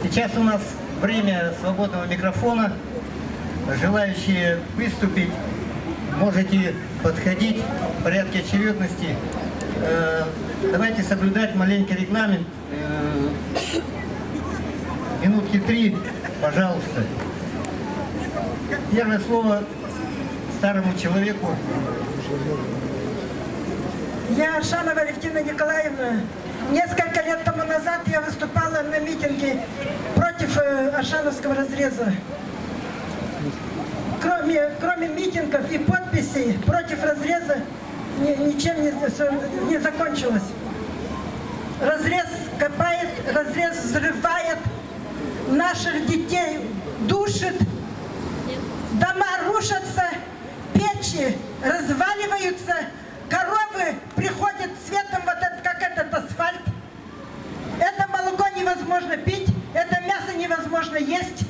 Сейчас у нас время свободного микрофона. Желающие выступить, можете подходить в порядке очередности. Давайте соблюдать маленький регламент. Минутки 3, пожалуйста. Первое слово старому человеку. Я Ашанова Алевтина Николаевна. Несколько лет тому назад я выступала на митинге против Ашановского разреза. Кроме митингов и подписей против разреза ничем не закончилось. Разрез копает, разрез взрывает, наших детей душит, дома рушатся, печи разваливаются, коровы приходят цветом вот это, как этот асфальт. Это молоко невозможно пить, это мясо невозможно есть.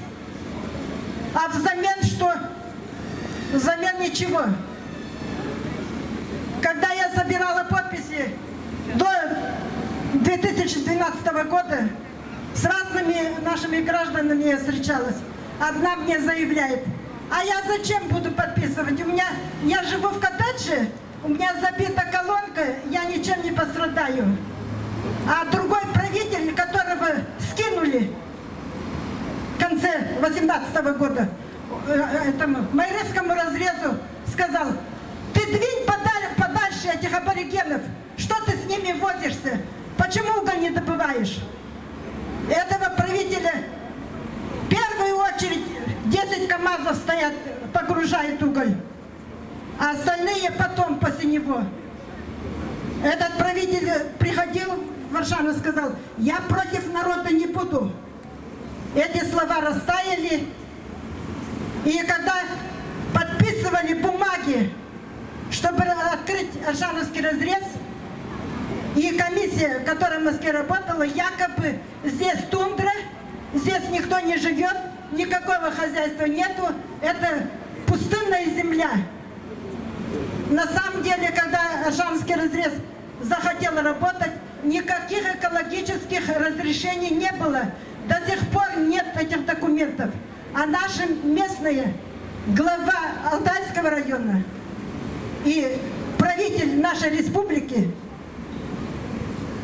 А взамен что? Взамен ничего. Когда я собирала подписи до 2012 года, с разными нашими гражданами я встречалась. Одна мне заявляет: а я зачем буду подписывать? Я живу в коттедже, у меня забита колонка, я ничем не пострадаю. А другой правитель, которого скинули в конце 2018 года, этому Майревскому разрезу, сказал: ты двинь подальше этих аборигенов, что ты с ними возишься, почему уголь не добываешь? Этого правителя в первую очередь 10 КАМАЗов стоят, погружают уголь, а остальные потом после него. Этот правитель приходил в Варшаву и сказал: я против народа не буду. Эти слова растаяли, и когда подписывали бумаги, чтобы открыть Ашановский разрез, и комиссия, которая в Москве работала, якобы здесь тундра, здесь никто не живет, никакого хозяйства нету, это пустынная земля. На самом деле, когда Ашановский разрез захотел работать, никаких экологических разрешений не было. До сих пор нет этих документов. А наши местные, глава Алтайского района и правитель нашей республики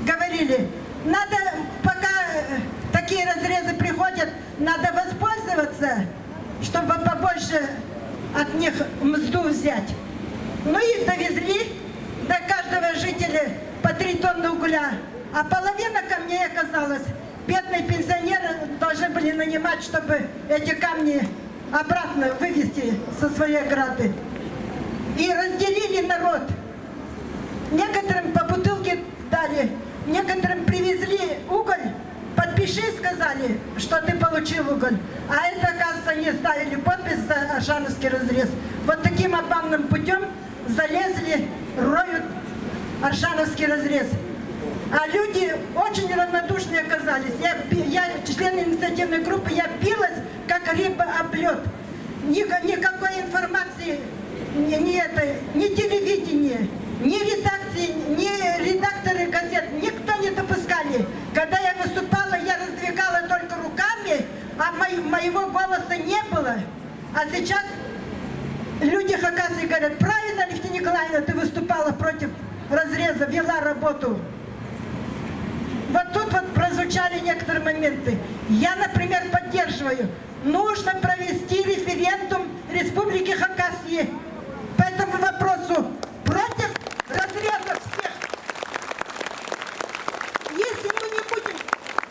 говорили: надо, пока такие разрезы приходят, надо воспользоваться, чтобы побольше от них мзду взять. Ну и довезли до каждого жителя по 3 тонны угля. А половина камней оказалась. Бедные пенсионеры должны были нанимать, чтобы эти камни обратно вывести со своей ограды. И разделили народ. Некоторым по бутылке дали, некоторым привезли уголь, подпиши, сказали, что ты получил уголь. А это, оказывается, они ставили подпись за Ашановский разрез. Вот таким обманным путем залезли, роют Ашановский разрез. А люди очень равнодушные оказались. Я член инициативной группы, я билась, как рыба об лед. Никакой информации, ни телевидения, ни редакции, ни редакторы газет, никто не допускали. Когда я выступала, я раздвигала только руками, а моего голоса не было. А сейчас люди Хакасии говорят: правильно, Алевтина Николаевна, ты выступала против разреза, вела работу. Вот тут вот прозвучали некоторые моменты. Я, например, поддерживаю. Нужно провести референдум Республики Хакасия по этому вопросу против разрезов всех. Если мы не будем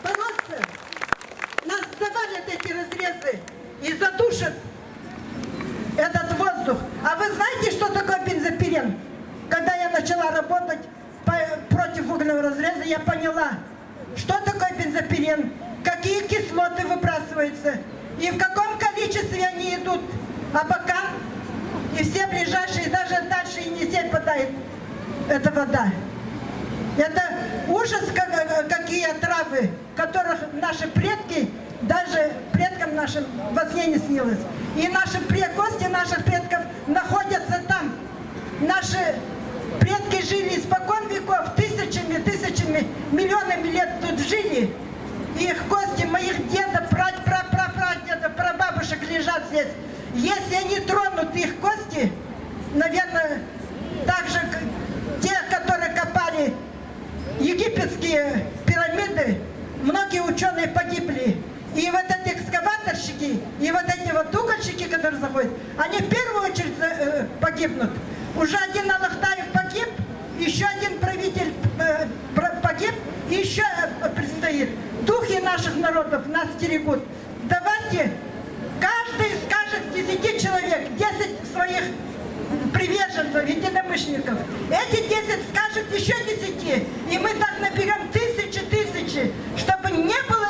бороться, нас завалят эти разрезы и задушат этот воздух. А вы знаете, что такое бензопирен? Когда я начала работать против угольного разреза, я поняла, что такое бензопирен, какие кислоты выбрасываются и в каком количестве они идут Абакан и все ближайшие, даже дальше Енисей попадает эта вода. Это ужас, какие травы, которых наши предки, даже предкам нашим во сне не снилось. И наши кости наших предков находятся там. Наши предки жили испокон веков, тысячами, миллионами лет тут жили. И их кости моих дедов, ученые погибли. И вот эти экскаваторщики, и вот эти вот угольщики, которые заходят, они в первую очередь погибнут. Уже один Алахтаев погиб, еще один правитель погиб, и еще предстоит. Духи наших народов нас стерегут. Давайте, каждый скажет 10 человек, 10 своих приверженцев, единомышленников. Эти 10 скажут еще 10, и мы так наберем тысячи, чтобы не было